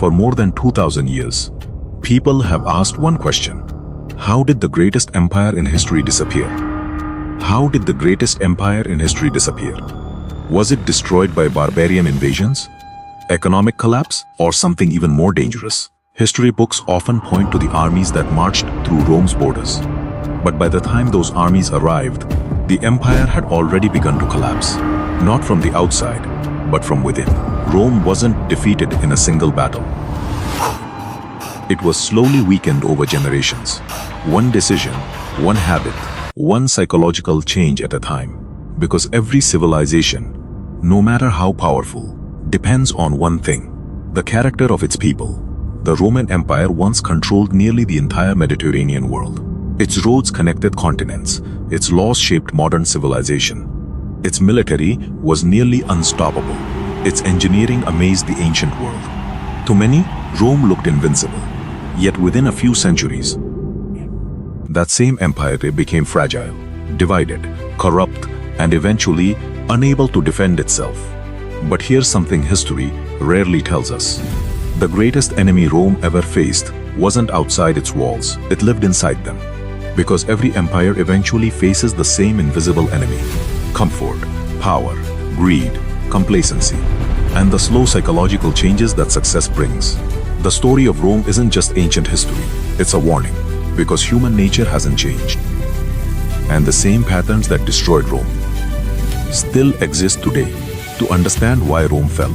For more than 2000 years, people have asked one question. How did the greatest empire in history disappear? How did the greatest empire in history disappear? Was it destroyed by barbarian invasions, economic collapse, or something even more dangerous? History books often point to the armies that marched through Rome's borders. But by the time those armies arrived, the empire had already begun to collapse. Not from the outside, but from within. Rome wasn't defeated in a single battle. It was slowly weakened over generations. One decision, one habit, one psychological change at a time. Because every civilization, no matter how powerful, depends on one thing: the character of its people. The Roman Empire once controlled nearly the entire Mediterranean world. Its roads connected continents. Its laws shaped modern civilization. Its military was nearly unstoppable. Its engineering amazed the ancient world. To many, Rome looked invincible. Yet within a few centuries, that same empire became fragile, divided, corrupt, and eventually unable to defend itself. But here's something history rarely tells us. The greatest enemy Rome ever faced wasn't outside its walls, it lived inside them. Because every empire eventually faces the same invisible enemy: comfort, power, greed, complacency, and the slow psychological changes that success brings. The story of Rome isn't just ancient history, it's a warning, because human nature hasn't changed. And the same patterns that destroyed Rome still exist today. To understand why Rome fell,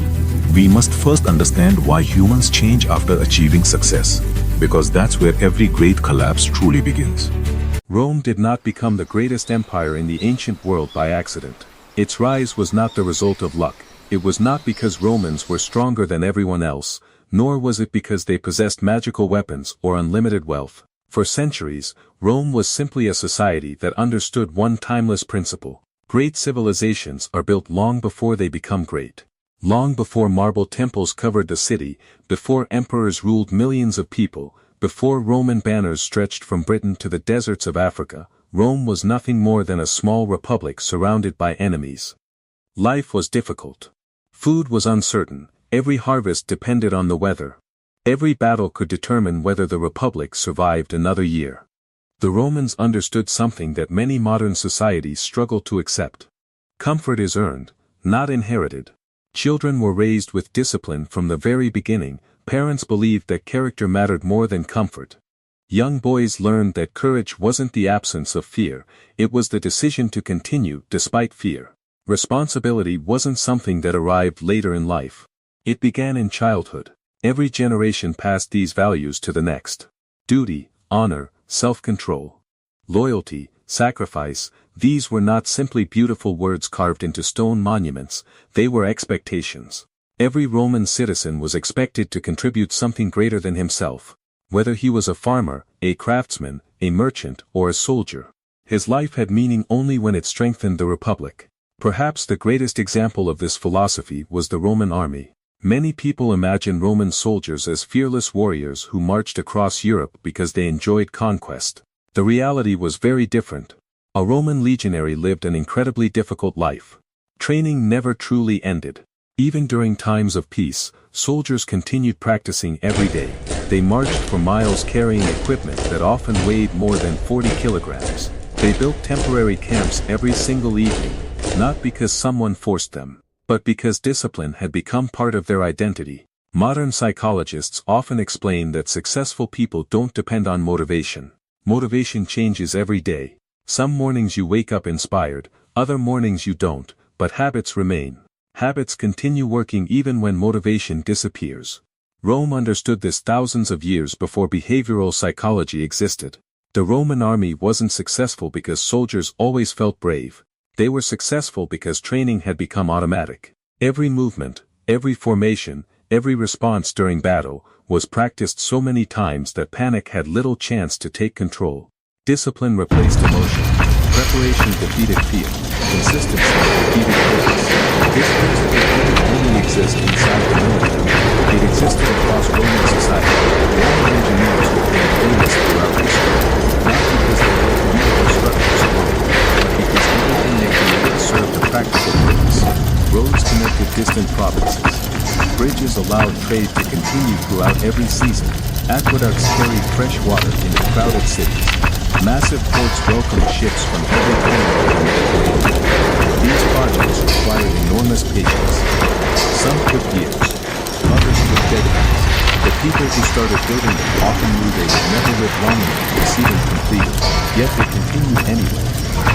we must first understand why humans change after achieving success, because that's where every great collapse truly begins. Rome did not become the greatest empire in the ancient world by accident. Its rise was not the result of luck. It was not because Romans were stronger than everyone else, nor was it because they possessed magical weapons or unlimited wealth. For centuries, Rome was simply a society that understood one timeless principle: great civilizations are built long before they become great. Long before marble temples covered the city, before emperors ruled millions of people, before Roman banners stretched from Britain to the deserts of Africa, Rome was nothing more than a small republic surrounded by enemies. Life was difficult. Food was uncertain. Every harvest depended on the weather. Every battle could determine whether the republic survived another year. The Romans understood something that many modern societies struggle to accept. Comfort is earned, not inherited. Children were raised with discipline from the very beginning. Parents believed that character mattered more than comfort. Young boys learned that courage wasn't the absence of fear, it was the decision to continue despite fear. Responsibility wasn't something that arrived later in life. It began in childhood. Every generation passed these values to the next. Duty, honor, self-control, loyalty, sacrifice, these were not simply beautiful words carved into stone monuments, they were expectations. Every Roman citizen was expected to contribute something greater than himself. Whether he was a farmer, a craftsman, a merchant, or a soldier, his life had meaning only when it strengthened the republic. Perhaps the greatest example of this philosophy was the Roman army. Many people imagine Roman soldiers as fearless warriors who marched across Europe because they enjoyed conquest. The reality was very different. A Roman legionary lived an incredibly difficult life. Training never truly ended. Even during times of peace, soldiers continued practicing every day. They marched for miles carrying equipment that often weighed more than 40 kilograms. They built temporary camps every single evening, not because someone forced them, but because discipline had become part of their identity. Modern psychologists often explain that successful people don't depend on motivation. Motivation changes every day. Some mornings you wake up inspired, other mornings you don't, but habits remain. Habits continue working even when motivation disappears. Rome understood this thousands of years before behavioral psychology existed. The Roman army wasn't successful because soldiers always felt brave. They were successful because training had become automatic. Every movement, every formation, every response during battle, was practiced so many times that panic had little chance to take control. Discipline replaced emotion. Preparation defeated fear. Consistency defeated purpose. This principle didn't only exist inside the military. It existed across Roman society. Roman engineers became famous throughout history, not because they built beautiful structures alone, but because everything they created served a practical purpose. Roads connected distant provinces. Bridges rivers allowed trade to continue throughout every season. Aqueducts carried fresh water into crowded cities. Massive ports welcomed ships from every corner of the Mediterranean. These projects required enormous patience. Some took years, others took decades. The people who started building them often knew they would never live long enough to see them completed, yet they continued anyway,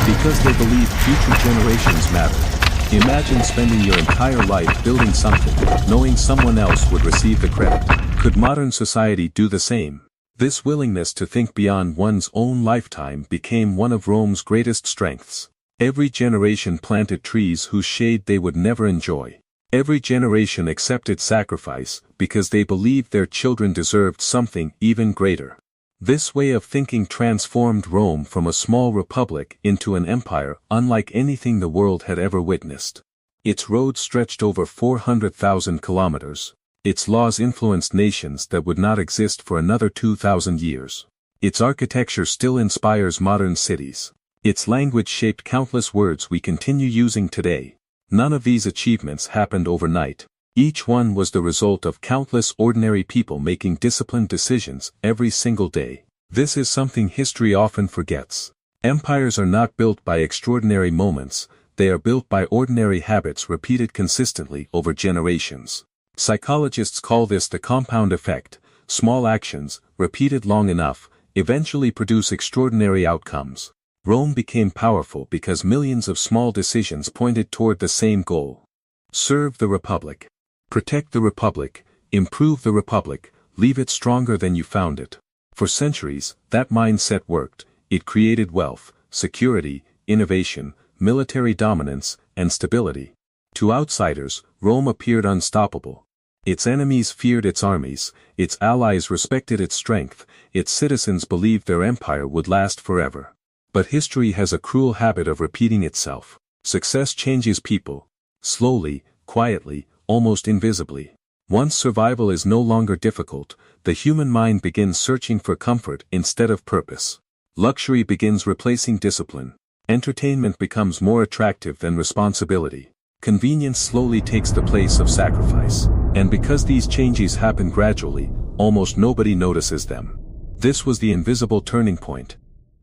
because they believed future generations mattered. Imagine spending your entire life building something, knowing someone else would receive the credit. Could modern society do the same? This willingness to think beyond one's own lifetime became one of Rome's greatest strengths. Every generation planted trees whose shade they would never enjoy. Every generation accepted sacrifice because they believed their children deserved something even greater. This way of thinking transformed Rome from a small republic into an empire unlike anything the world had ever witnessed. Its roads stretched over 400,000 kilometers. Its laws influenced nations that would not exist for another 2,000 years. Its architecture still inspires modern cities. Its language shaped countless words we continue using today. None of these achievements happened overnight. Each one was the result of countless ordinary people making disciplined decisions every single day. This is something history often forgets. Empires are not built by extraordinary moments, they are built by ordinary habits repeated consistently over generations. Psychologists call this the compound effect. Small actions, repeated long enough, eventually produce extraordinary outcomes. Rome became powerful because millions of small decisions pointed toward the same goal. Serve the Republic. Protect the Republic, improve the Republic, leave it stronger than you found it. For centuries, that mindset worked. It created wealth, security, innovation, military dominance, and stability. To outsiders, Rome appeared unstoppable. Its enemies feared its armies, its allies respected its strength, its citizens believed their empire would last forever. But history has a cruel habit of repeating itself. Success changes people. Slowly, quietly, almost invisibly. Once survival is no longer difficult, the human mind begins searching for comfort instead of purpose. Luxury begins replacing discipline. Entertainment becomes more attractive than responsibility. Convenience slowly takes the place of sacrifice. And because these changes happen gradually, almost nobody notices them. This was the invisible turning point.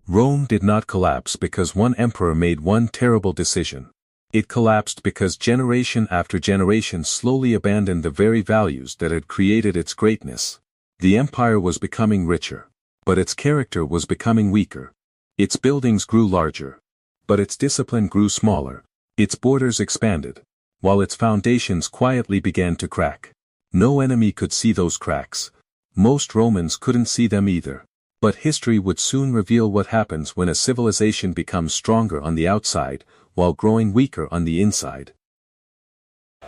Rome did not collapse because one emperor made one terrible decision. It collapsed because generation after generation slowly abandoned the very values that had created its greatness. The empire was becoming richer, but its character was becoming weaker. Its buildings grew larger, but its discipline grew smaller. Its borders expanded, while its foundations quietly began to crack. No enemy could see those cracks. Most Romans couldn't see them either. But history would soon reveal what happens when a civilization becomes stronger on the outside, while growing weaker on the inside.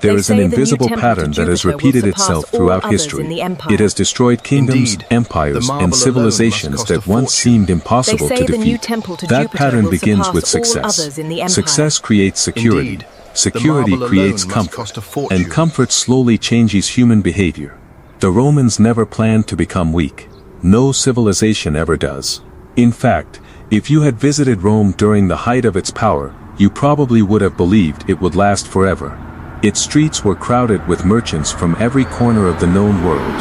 There is an invisible pattern that has repeated itself throughout history. It has destroyed kingdoms, empires, and civilizations that once seemed impossible to defeat. That pattern begins with success. Success creates security. Security creates comfort. And comfort slowly changes human behavior. The Romans never planned to become weak. No civilization ever does. In fact, if you had visited Rome during the height of its power, you probably would have believed it would last forever. Its streets were crowded with merchants from every corner of the known world.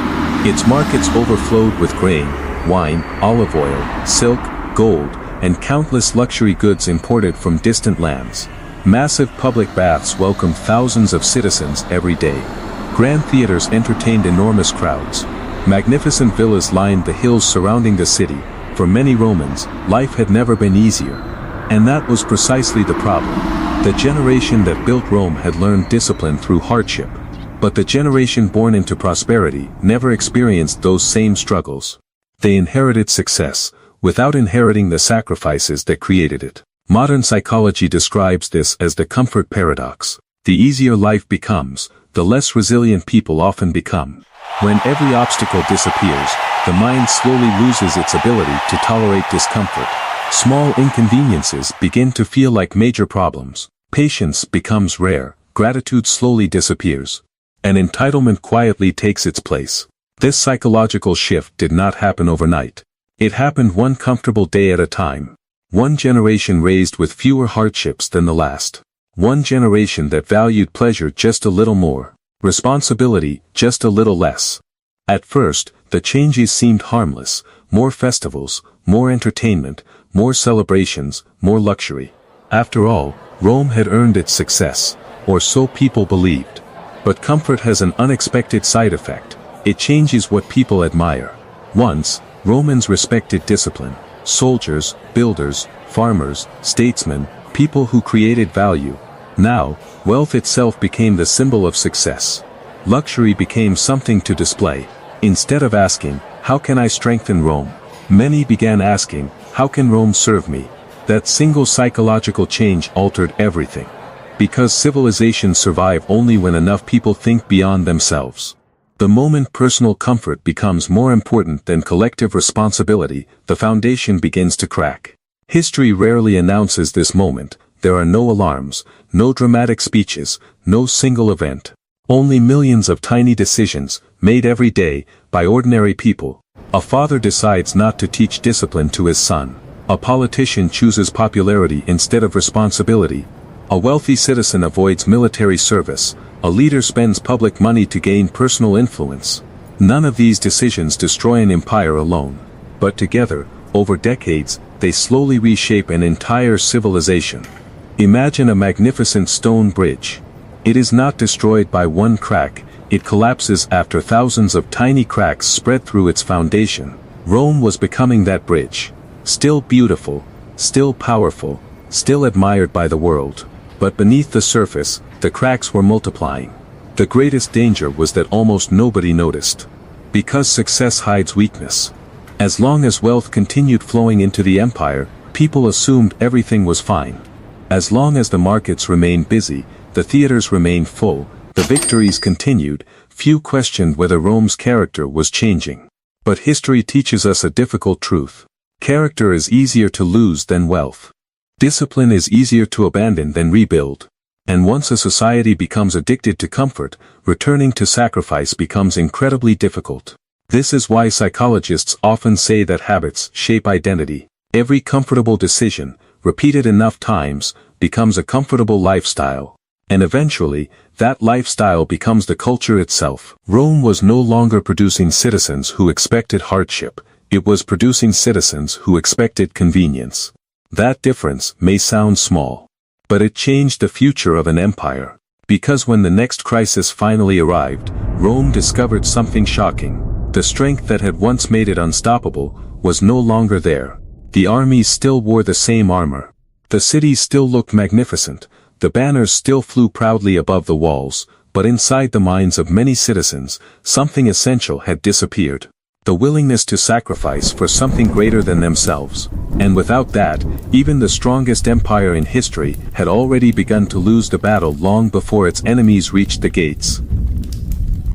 Its markets overflowed with grain, wine, olive oil, silk, gold, and countless luxury goods imported from distant lands. Massive public baths welcomed thousands of citizens every day. Grand theaters entertained enormous crowds. Magnificent villas lined the hills surrounding the city. For many Romans, life had never been easier. And that was precisely the problem. The generation that built Rome had learned discipline through hardship. But the generation born into prosperity never experienced those same struggles. They inherited success, without inheriting the sacrifices that created it. Modern psychology describes this as the comfort paradox. The easier life becomes, the less resilient people often become. When every obstacle disappears, the mind slowly loses its ability to tolerate discomfort. Small inconveniences begin to feel like major problems. Patience becomes rare, gratitude slowly disappears. And entitlement quietly takes its place. This psychological shift did not happen overnight. It happened one comfortable day at a time. One generation raised with fewer hardships than the last. One generation that valued pleasure just a little more. Responsibility, just a little less. At first, the changes seemed harmless: more festivals, more entertainment, more celebrations, more luxury. After all, Rome had earned its success, or so people believed. But comfort has an unexpected side effect: it changes what people admire. Once, Romans respected discipline: soldiers, builders, farmers, statesmen, people who created value. Now, wealth itself became the symbol of success. Luxury became something to display. Instead of asking, "How can I strengthen Rome?" many began asking, "How can Rome serve me?" That single psychological change altered everything. Because civilizations survive only when enough people think beyond themselves. The moment personal comfort becomes more important than collective responsibility, the foundation begins to crack. History rarely announces this moment. There are no alarms, no dramatic speeches, no single event. Only millions of tiny decisions, made every day, by ordinary people. A father decides not to teach discipline to his son. A politician chooses popularity instead of responsibility. A wealthy citizen avoids military service. A leader spends public money to gain personal influence. None of these decisions destroy an empire alone. But together, over decades, they slowly reshape an entire civilization. Imagine a magnificent stone bridge. It is not destroyed by one crack, it collapses after thousands of tiny cracks spread through its foundation. Rome was becoming that bridge. Still beautiful, still powerful, still admired by the world. But beneath the surface, the cracks were multiplying. The greatest danger was that almost nobody noticed. Because success hides weakness. As long as wealth continued flowing into the empire, people assumed everything was fine. As long as the markets remained busy, the theaters remained full, the victories continued, few questioned whether Rome's character was changing. But history teaches us a difficult truth. Character is easier to lose than wealth. Discipline is easier to abandon than rebuild. And once a society becomes addicted to comfort, returning to sacrifice becomes incredibly difficult. This is why psychologists often say that habits shape identity. Every comfortable decision, repeated enough times, becomes a comfortable lifestyle. And eventually, that lifestyle becomes the culture itself. Rome was no longer producing citizens who expected hardship, it was producing citizens who expected convenience. That difference may sound small. But it changed the future of an empire. Because when the next crisis finally arrived, Rome discovered something shocking. The strength that had once made it unstoppable was no longer there. The armies still wore the same armor. The cities still looked magnificent, the banners still flew proudly above the walls, but inside the minds of many citizens, something essential had disappeared. The willingness to sacrifice for something greater than themselves. And without that, even the strongest empire in history had already begun to lose the battle long before its enemies reached the gates.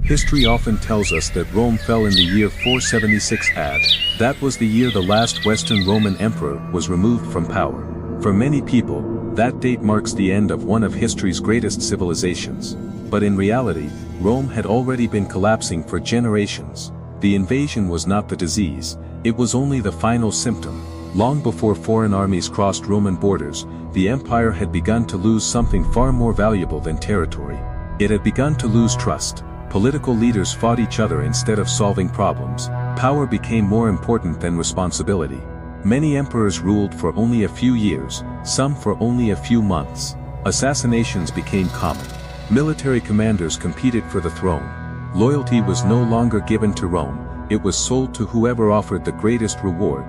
History often tells us that Rome fell in the year 476 AD. That was the year the last Western Roman emperor was removed from power. For many people, that date marks the end of one of history's greatest civilizations. But in reality, Rome had already been collapsing for generations. The invasion was not the disease, it was only the final symptom. Long before foreign armies crossed Roman borders, the empire had begun to lose something far more valuable than territory. It had begun to lose trust. Political leaders fought each other instead of solving problems. Power became more important than responsibility. Many emperors ruled for only a few years, some for only a few months. Assassinations became common. Military commanders competed for the throne. Loyalty was no longer given to Rome, it was sold to whoever offered the greatest reward.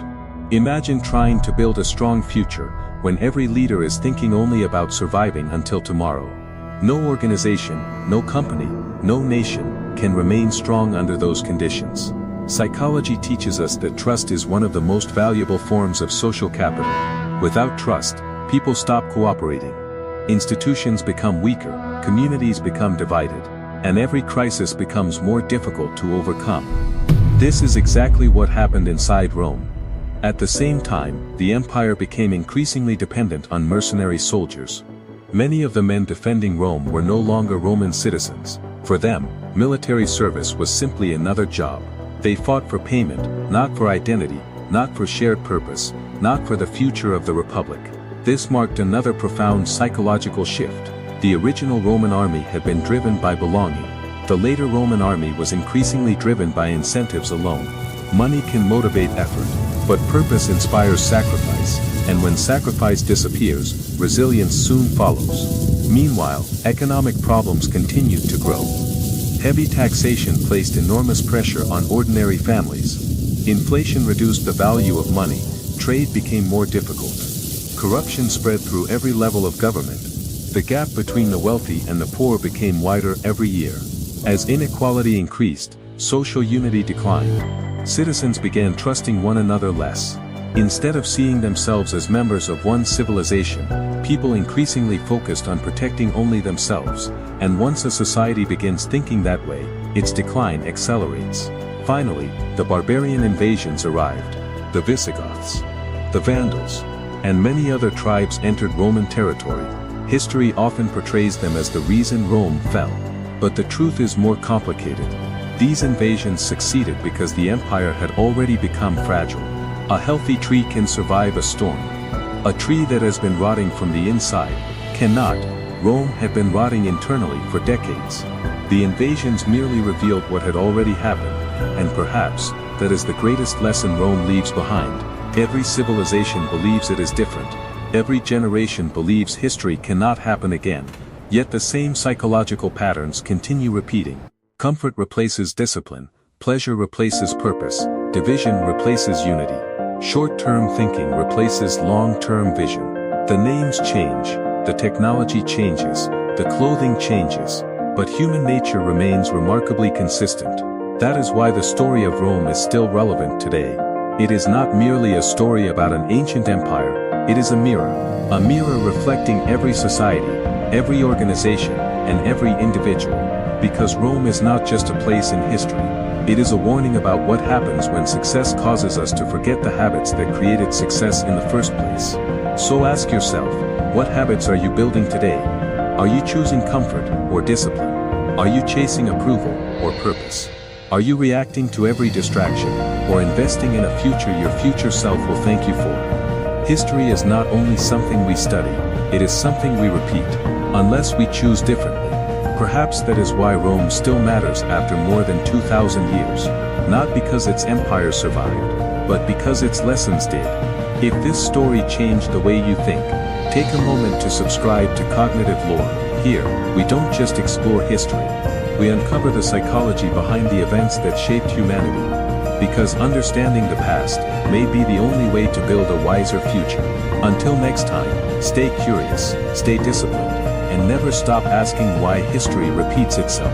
Imagine trying to build a strong future, when every leader is thinking only about surviving until tomorrow. No organization, no company, no nation, can remain strong under those conditions. Psychology teaches us that trust is one of the most valuable forms of social capital. Without trust, people stop cooperating. Institutions become weaker, communities become divided, and every crisis becomes more difficult to overcome. This is exactly what happened inside Rome. At the same time, the empire became increasingly dependent on mercenary soldiers. Many of the men defending Rome were no longer Roman citizens. For them, military service was simply another job. They fought for payment, not for identity, not for shared purpose, not for the future of the Republic. This marked another profound psychological shift. The original Roman army had been driven by belonging. The later Roman army was increasingly driven by incentives alone. Money can motivate effort, but purpose inspires sacrifice, and when sacrifice disappears, resilience soon follows. Meanwhile, economic problems continued to grow. Heavy taxation placed enormous pressure on ordinary families. Inflation reduced the value of money, trade became more difficult. Corruption spread through every level of government. The gap between the wealthy and the poor became wider every year. As inequality increased, social unity declined. Citizens began trusting one another less. Instead of seeing themselves as members of one civilization, people increasingly focused on protecting only themselves, and once a society begins thinking that way, its decline accelerates. Finally, the barbarian invasions arrived. The Visigoths, the Vandals, and many other tribes entered Roman territory. History often portrays them as the reason Rome fell. But the truth is more complicated. These invasions succeeded because the empire had already become fragile. A healthy tree can survive a storm. A tree that has been rotting from the inside cannot. Rome had been rotting internally for decades. The invasions merely revealed what had already happened, and perhaps, that is the greatest lesson Rome leaves behind. Every civilization believes it is different. Every generation believes history cannot happen again. Yet the same psychological patterns continue repeating. Comfort replaces discipline, pleasure replaces purpose, division replaces unity. Short-term thinking replaces long-term vision. The names change, the technology changes, the clothing changes, but human nature remains remarkably consistent. That is why the story of Rome is still relevant today. It is not merely a story about an ancient empire, it is a mirror reflecting every society, every organization, and every individual. Because Rome is not just a place in history. It is a warning about what happens when success causes us to forget the habits that created success in the first place. So ask yourself, what habits are you building today? Are you choosing comfort or discipline? Are you chasing approval or purpose? Are you reacting to every distraction, or investing in a future your future self will thank you for? History is not only something we study, it is something we repeat, unless we choose differently. Perhaps that is why Rome still matters after more than 2,000 years, not because its empire survived, but because its lessons did. If this story changed the way you think, take a moment to subscribe to Cognitive Lore. Here, we don't just explore history, we uncover the psychology behind the events that shaped humanity. Because understanding the past may be the only way to build a wiser future. Until next time, stay curious, stay disciplined, and never stop asking why history repeats itself.